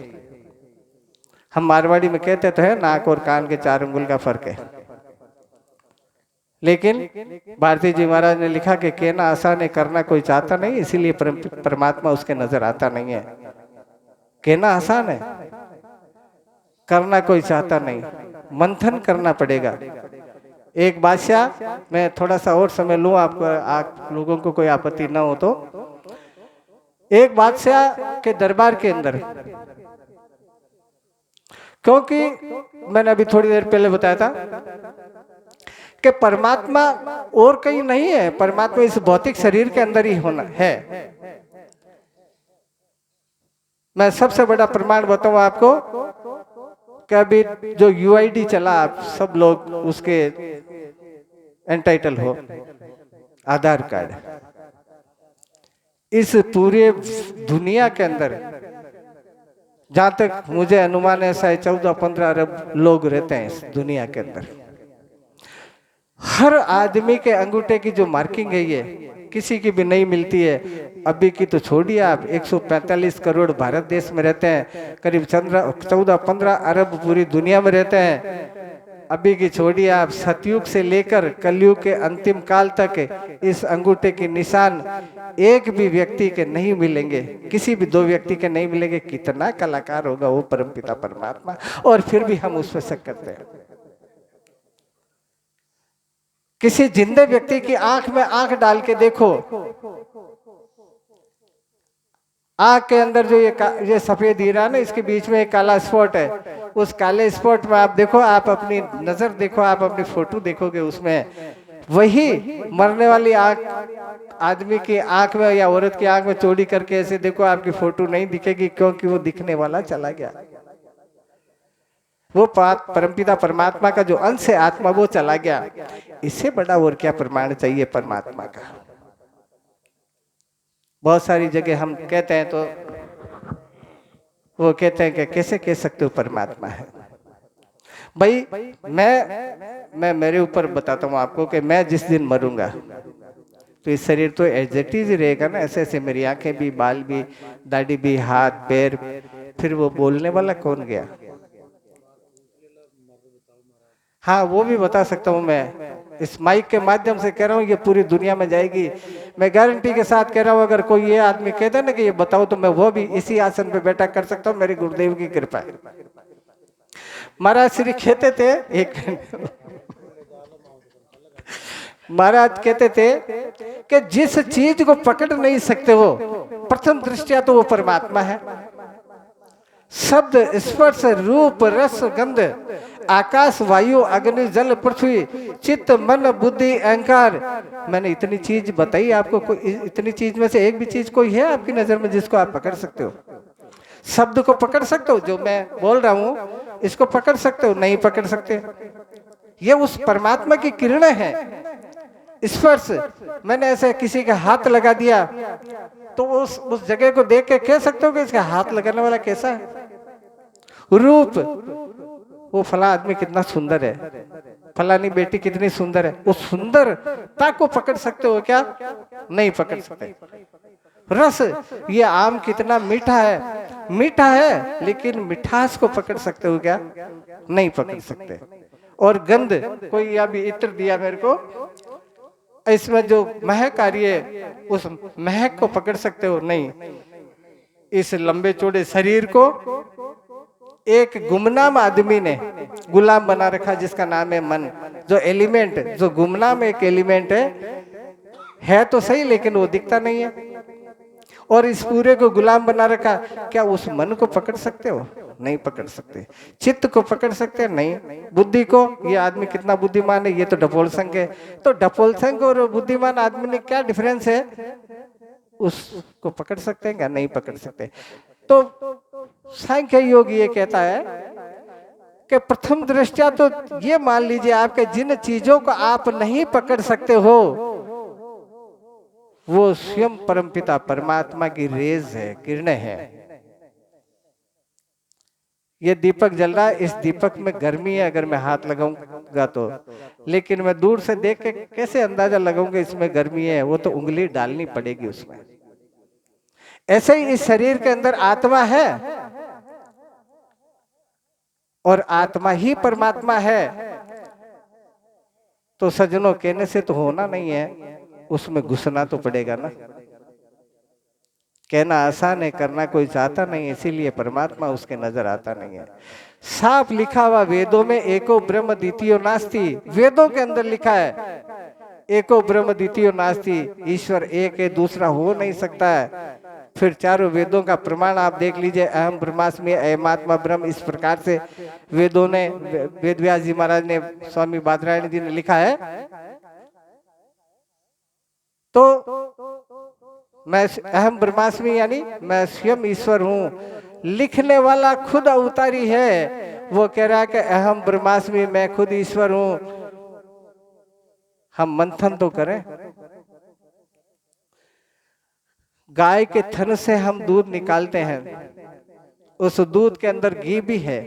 हम मारवाड़ी में कहते तो है नाक और कान के 4 अंगुल का फर्क है, लेकिन भारती जी महाराज ने लिखा कि कहना आसान है, करना कोई चाहता नहीं, इसीलिए परमात्मा उसके नजर आता नहीं है। कहना आसान है, करना कोई चाहता नहीं, मंथन करना पड़ेगा। एक बादशाह, मैं थोड़ा सा और समय लूं आपको, आप लोगों को कोई आपत्ति ना हो तो, एक बादशाह के दरबार के अंदर, क्योंकि मैंने अभी थोड़ी देर पहले बताया था कि परमात्मा और कहीं नहीं है, परमात्मा इस भौतिक शरीर के अंदर ही होना है। मैं सबसे बड़ा प्रमाण बताऊं आपको कि अभी जो यूआईडी चला, आप सब लोग उसके एंटाइटल हो, आधार कार्ड। इस पूरे दुनिया के अंदर जहां तक मुझे अनुमान है, शायद 14-15 अरब लोग रहते हैं इस दुनिया के अंदर। हर आदमी के अंगूठे की जो मार्किंग है ये किसी की भी नहीं मिलती है। अभी की तो छोड़िए आप, 145 करोड़ भारत देश में रहते हैं, करीब 14-15 अरब पूरी दुनिया में रहते हैं। अभी की छोड़िए आप, सतयुग से लेकर कलयुग के अंतिम काल तक इस अंगूठे के निशान एक भी व्यक्ति के नहीं मिलेंगे, किसी भी 2 व्यक्ति के नहीं मिलेंगे। कितना कलाकार होगा वो परमपिता परमात्मा, और फिर भी हम उस पर शक करते हैं। किसी जिंदे व्यक्ति की आंख में आंख डाल के देखो, आंख के अंदर जो ये सफेद हीरा ना, इसके बीच में एक काला स्पॉट है। उस काले स्पॉट में आप देखो, आप अपनी नजर देखो, आप अपनी फोटो देखोगे, उसमें वही मरने वाली आंख आदमी की आंख में या औरत की आंख में चोरी करके ऐसे देखो, आपकी फोटो नहीं दिखेगी, क्योंकि वो दिखने वाला चला गया। वो परमपिता परमात्मा का जो अंश है आत्मा, वो चला गया। इससे बड़ा और क्या प्रमाण चाहिए परमात्मा का? बहुत सारी जगह हम कहते हैं तो वो कहते हैं कि कैसे कह सकते हो परमात्मा है। भाई मैं मेरे ऊपर बताता हूँ आपको कि मैं जिस दिन मरूंगा तो इस शरीर तो एज इट इज रहेगा ना, ऐसे ऐसे मेरी आंखें भी, बाल भी, दाढ़ी भी, हाथ पैर, फिर वो बोलने वाला कौन गया? हाँ वो भी बता सकता हूँ। मैं इस माइक के माध्यम से कह रहा हूँ, ये पूरी दुनिया में जाएगी। मैं गारंटी के साथ कह रहा हूँ, अगर कोई ये आदमी कहता है ना कि ये बताओ, तो मैं वो भी इसी आसन पे बैठा कर सकता हूँ, मेरी गुरुदेव की कृपा है। महाराज श्री कहते थे, एक महाराज कहते थे कि जिस चीज को पकड़ नहीं सकते हो, प्रथम दृष्टिया तो वो परमात्मा है। शब्द, स्पर्श, रूप, रस, गंध, आकाश, वायु, अग्नि, जल, पृथ्वी, चित्त, मन, बुद्धि, अहंकार, मैंने इतनी चीज बताई आपको। कोई इतनी चीज में से एक भी चीज कोई है आपकी नजर में जिसको आप पकड़ सकते हो? शब्द को पकड़ सकते हो, जो मैं बोल रहा हूं इसको पकड़ सकते हो? नहीं पकड़ सकते। ये उस परमात्मा की किरणें हैं। स्पर्श, मैंने ऐसे किसी का हाथ लगा दिया तो उस जगह को देख के कह सकते हो कि इसका हाथ लगाने वाला कैसा है? रूप, वो फला आदमी कितना सुंदर है, फलानी बेटी कितनी सुंदर है, उस सुंदरता को पकड़ सकते हो क्या? नहीं पकड़ सकते। रस, ये आम कितना मीठा है, मीठा है, लेकिन मिठास को पकड़ सकते हो क्या? नहीं पकड़ सकते। और गंध, कोई अभी इत्र दिया मेरे को, इसमें जो महक आ रही है, उस महक को पकड़ सकते हो? नहीं। इस लंबे चौड़े शरीर को एक गुमनाम आदमी ने गुलाम बना रखा, जिसका नाम है मन। जो एलिमेंट, जो गुमनाम एक एलिमेंट है तो सही, लेकिन वो दिखता नहीं है, और इस पूरे को गुलाम बना रखा। क्या उस मन को पकड़ सकते हो? नहीं पकड़ सकते। चित्त को पकड़ सकते हैं? नहीं। बुद्धि को, ये आदमी कितना बुद्धिमान है, ये तो ढपोल संघ है। तो ढपोल संघ और बुद्धिमान आदमी में क्या डिफरेंस है? उसको पकड़ सकते हैं क्या? नहीं पकड़ सकते। तो सांख्य योग ये कहता है कि प्रथम दृष्टया तो ये मान लीजिए, आपके जिन चीजों को आप नहीं पकड़ सकते हो, वो स्वयं परमपिता परमात्मा की रेज है, किरणें है। ये दीपक जल रहा है, इस दीपक में गर्मी है अगर मैं हाथ लगाऊंगा तो, लेकिन मैं दूर से देख के कैसे अंदाजा लगाऊंगा इसमें गर्मी है? वो तो उंगली डालनी पड़ेगी उसमें। ऐसे ही इस शरीर के अंदर आत्मा है, और आत्मा ही परमात्मा है। तो सज्जनों, कहने से तो होना नहीं है, उसमें घुसना तो पड़ेगा ना। कहना आसान है, करना कोई चाहता नहीं, इसीलिए परमात्मा उसके नजर आता नहीं है। साफ लिखा हुआ वेदों में, एको ब्रह्म द्वितीयो नास्ति, वेदों के अंदर लिखा है एको ब्रह्म द्वितीयो नास्ति, ईश्वर एक है, दूसरा हो नहीं सकता है। फिर चारों वेदों का प्रमाण आप देख लीजिए, अहम ब्रह्मास्मि अयमात्मा ब्रह्म, इस प्रकार से वेदों ने, वेद व्यास जी महाराज ने, स्वामी बादरायण जी ने लिखा है। तो मैं अहम ब्रह्मास्मि यानी मैं स्वयं ईश्वर हूं। लिखने वाला खुद अवतारी है, वो कह रहा है कि अहम ब्रह्मास्मि, मैं खुद ईश्वर हूं। हम मंथन तो करें। गाय के थन से हम दूध निकालते हैं, उस दूध के अंदर घी भी है,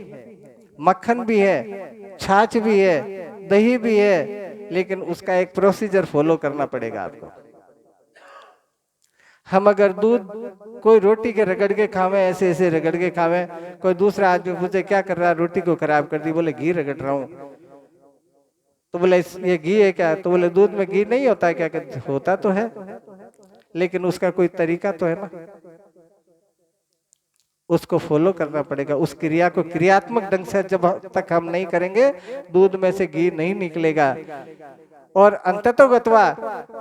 मक्खन भी है, छाछ भी है, दही भी है, लेकिन उसका एक प्रोसीजर फॉलो करना पड़ेगा आपको। हम अगर दूध कोई रोटी के रगड़ के खावे, ऐसे ऐसे रगड़ के खावे, कोई दूसरा आदमी पूछे क्या कर रहा है, रोटी को खराब कर दी, बोले घी रगड़ रहा हूं। तो बोले ये घी है क्या? तो बोले दूध में घी नहीं होता है क्या? होता तो है, लेकिन उसका कोई तरीका तो है ना, उसको फॉलो करना पड़ेगा। उस क्रिया को क्रियात्मक ढंग से जब तक हम नहीं करेंगे, दूध में से घी नहीं निकलेगा। और अंततोगत्वा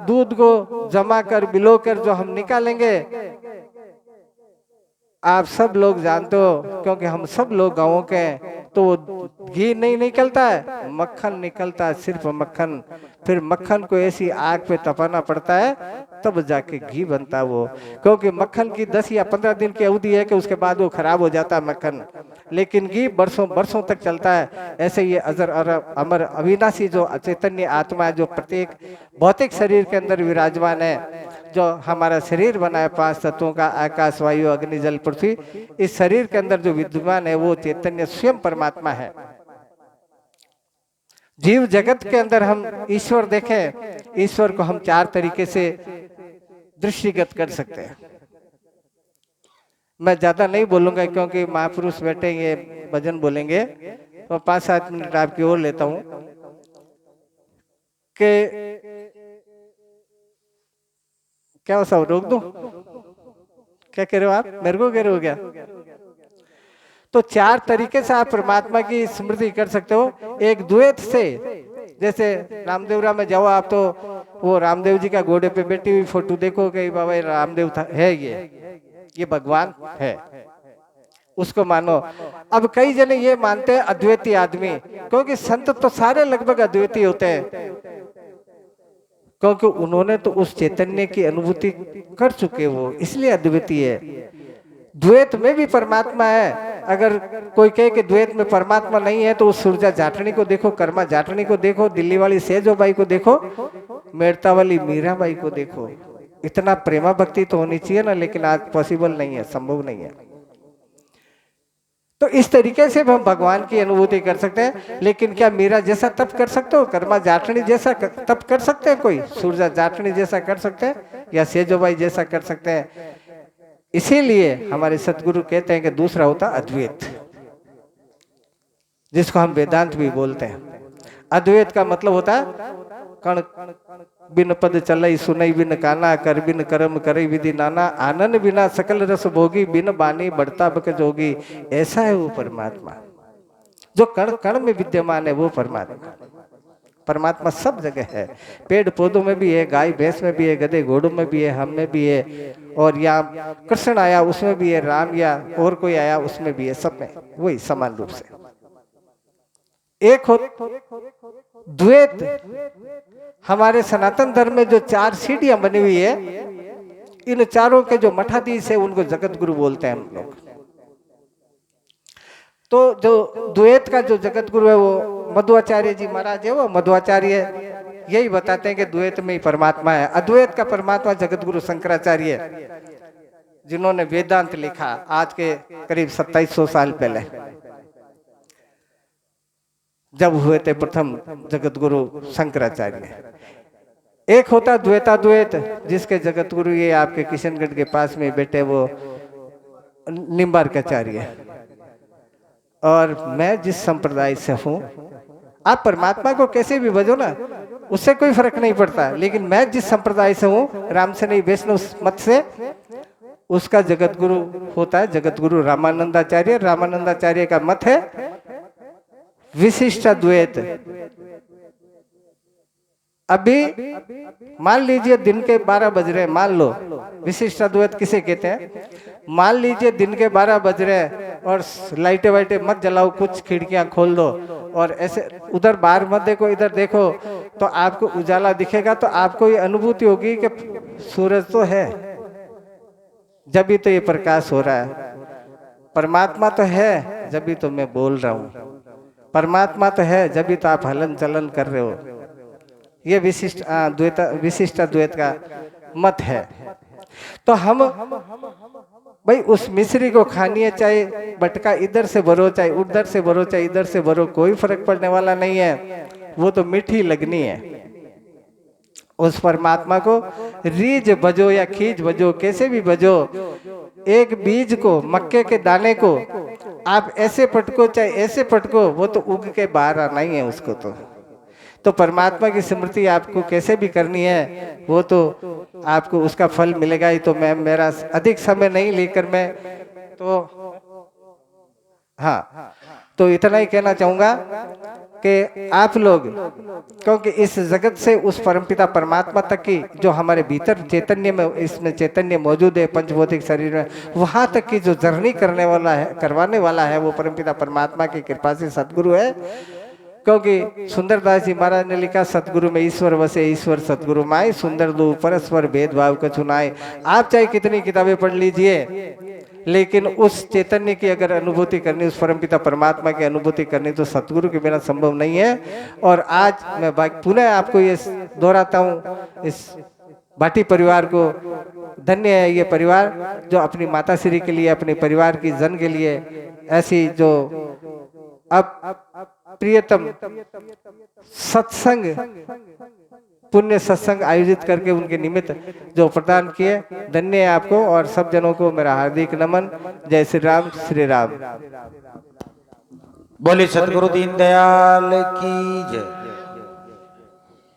दूध को जमा कर, बिलो कर जो हम निकालेंगे, आप सब लोग जानते हो, क्योंकि हम सब लोग गांवों के हैं, तो वो घी नहीं निकलता है, मक्खन निकलता है, सिर्फ मक्खन। फिर मक्खन को ऐसी आग पे तपाना पड़ता है, तब जाके घी बनता है वो। क्योंकि मक्खन की 10 या 15 दिन की अवधि है कि उसके बाद वो खराब हो जाता है मक्खन, लेकिन घी बरसों बरसों तक चलता है। ऐसे ये अजर अमर अविनाशी जो चैतन्य आत्मा है, जो प्रत्येक भौतिक शरीर के अंदर विराजमान है, जो हमारा शरीर बना है 5 तत्वों का, आकाश वायु अग्नि जल पृथ्वी, इस शरीर के अंदर जो विद्यमान है वो चैतन्य स्वयं परमात्मा है। जीव जगत के अंदर हम ईश्वर देखें, ईश्वर को हम 4 तरीके से दृष्टिगत कर सकते हैं। मैं ज्यादा नहीं बोलूंगा क्योंकि महापुरुष बैठेंगे, भजन बोलेंगे, तो 5-7 मिनट आपकी ओर लेता हूं कि क्या हो, सब रोक दूं? क्या कह रहे हो आप? मेरे को कह रहे हो क्या? तो 4 तरीके से आप परमात्मा की स्मृति कर सकते हो। एक द्वैत से, जैसे रामदेवरा में जाओ आप, तो वो रामदेव जी का घोड़े पे बैठी हुई फोटो देखो कि बाबा रामदेव था, है ये भगवान है, उसको मानो। अब कई जने ये मानते हैं अद्वैती आदमी, क्योंकि संत तो सारे लगभग अद्वैती होते हैं, क्योंकि उन्होंने तो उस चैतन्य की अनुभूति कर चुके, वो इसलिए अद्वितीय है। द्वैत में भी परमात्मा है। अगर कोई कहे कि द्वैत में परमात्मा नहीं है, तो उस सुरजा जाटनी को देखो, कर्मा जाटनी को देखो, दिल्ली वाली सेजोबाई को देखो, मेड़ता वाली मीराबाई को देखो। इतना प्रेमा भक्ति तो होनी चाहिए ना, लेकिन आज पॉसिबल नहीं है, संभव नहीं है। तो इस तरीके से हम भगवान की अनुभूति कर सकते हैं। लेकिन क्या मीरा जैसा तप कर सकते हो, कर्मा जाटनी जैसा तप कर सकते हैं, कोई सूरजा जाटनी जैसा कर सकते हैं, या सेजोबाई जैसा कर सकते हैं? इसीलिए हमारे सतगुरु कहते हैं कि दूसरा होता अद्वैत, जिसको हम वेदांत भी बोलते हैं। अद्वैत का मतलब होता है कण बिन पद चलई सुनई बिन काना, कर बिन कर्म करई विधि नाना, आनंद बिना सकल रस भोगी, बिन बानी बढ़ता बक जोगी। ऐसा है वो परमात्मा जो कण कण में विद्यमान है। वो परमात्मा, परमात्मा सब जगह है। पेड़ पौधों में भी है, गाय भैंस में भी है, गधे घोड़ों में भी है, हम में भी है, और यहाँ कृष्ण आया उसमें भी है, राम या और कोई आया उसमें भी है, सब में वही समान रूप से एक हो। द्वैत हमारे सनातन धर्म में जो 4 सीढ़ियां बनी हुई है, इन चारों के जो मठाधीश है उनको जगत गुरु बोलते हैं हम लोग। तो जो द्वैत का जो जगत गुरु है वो मध्वाचार्य जी महाराज है। वो मध्वाचार्य यही बताते हैं कि द्वैत में ही परमात्मा है। अद्वैत का परमात्मा जगत गुरु शंकराचार्य है, जिन्होंने वेदांत लिखा आज के करीब 2700 साल पहले, जब हुए थे प्रथम जगत गुरु शंकराचार्य। एक होता द्वैताद्वैत, जिसके जगत गुरु ये आपके किशनगढ़ के पास में बैठे वो निम्बार्काचार्य। और मैं जिस संप्रदाय से हूँ, आप परमात्मा को कैसे भी भजो ना, उससे कोई फर्क नहीं पड़ता, लेकिन मैं जिस संप्रदाय से हूँ, राम से नहीं वैष्णव मत से, उसका जगत गुरु होता है जगत गुरु रामानंदाचार्य। रामानंदाचार्य का मत है विशिष्ट द्वैत। अभी मान लीजिए दिन के 12 बज रहे, मान लो विशिष्ट द्वैत किसे कहते हैं, मान लीजिए दिन के 12 बज रहे और लाइटें वाइटें मत जलाओ, कुछ खिड़कियां खोल दो और ऐसे उधर बाहर मत देखो, इधर देखो, तो आपको उजाला दिखेगा। तो आपको ये अनुभूति होगी कि सूरज तो है, जब भी तो ये प्रकाश हो रहा है। परमात्मा तो है, जब भी तो मैं बोल रहा हूँ। परमात्मा तो है, जब भी तो आप हलन चलन कर रहे हो। ये विशिष्ट द्वैत का मत है। तो हम भाई उस मिश्री को खानी है, चाहे बटका इधर से भरो, चाहे उधर से भरो, चाहे इधर से भरो, कोई फर्क पड़ने वाला नहीं है, वो तो मीठी लगनी है। उस परमात्मा को रीझ भजो या खींच भजो, कैसे भी भजो। एक बीज को, मक्के के दाने को आप ऐसे पटको चाहे ऐसे पटको, वो तो उग के बाहर आना ही है उसको। तो परमात्मा की स्मृति आपको कैसे भी करनी है, वो तो आपको उसका फल मिलेगा ही। तो मैं मेरा अधिक समय नहीं लेकर मैं तो हाँ, तो इतना ही कहना चाहूंगा कि आप लोग, क्योंकि इस जगत से उस परमपिता परमात्मा तक की जो हमारे भीतर चैतन्य में, इसमें चैतन्य मौजूद है पंचभौतिक शरीर में, वहां तक की जो जर्नी करवाने वाला है वो परमपिता परमात्मा की कृपा से सतगुरु है। क्योंकि सुंदरदास जी महाराज ने लिखा, सतगुरु में ईश्वर वसे ईश्वर सतगुरु माए, सुंदर दो परस्पर भेदभाव कछु नाय। आप चाहे कितनी किताबें पढ़ लीजिए, लेकिन उस चैतन्य की अगर अनुभूति करनी, उस परमपिता परमात्मा की अनुभूति करनी, तो सतगुरु के बिना संभव नहीं है। और आज मैं पुनः आपको ये दोहराता हूँ, इस भाटी परिवार को धन्य है ये परिवार जो अपनी माता श्री के लिए, अपने परिवार की जन के लिए ऐसी जो अब प्रियतम सत्संग, पुण्य सत्संग आयोजित करके उनके निमित्त जो प्रदान किए, धन्य है आपको। और सब जनों को मेरा हार्दिक नमन। जय श्री राम, श्री राम। बोले सतगुरु दीन दयाल की जय।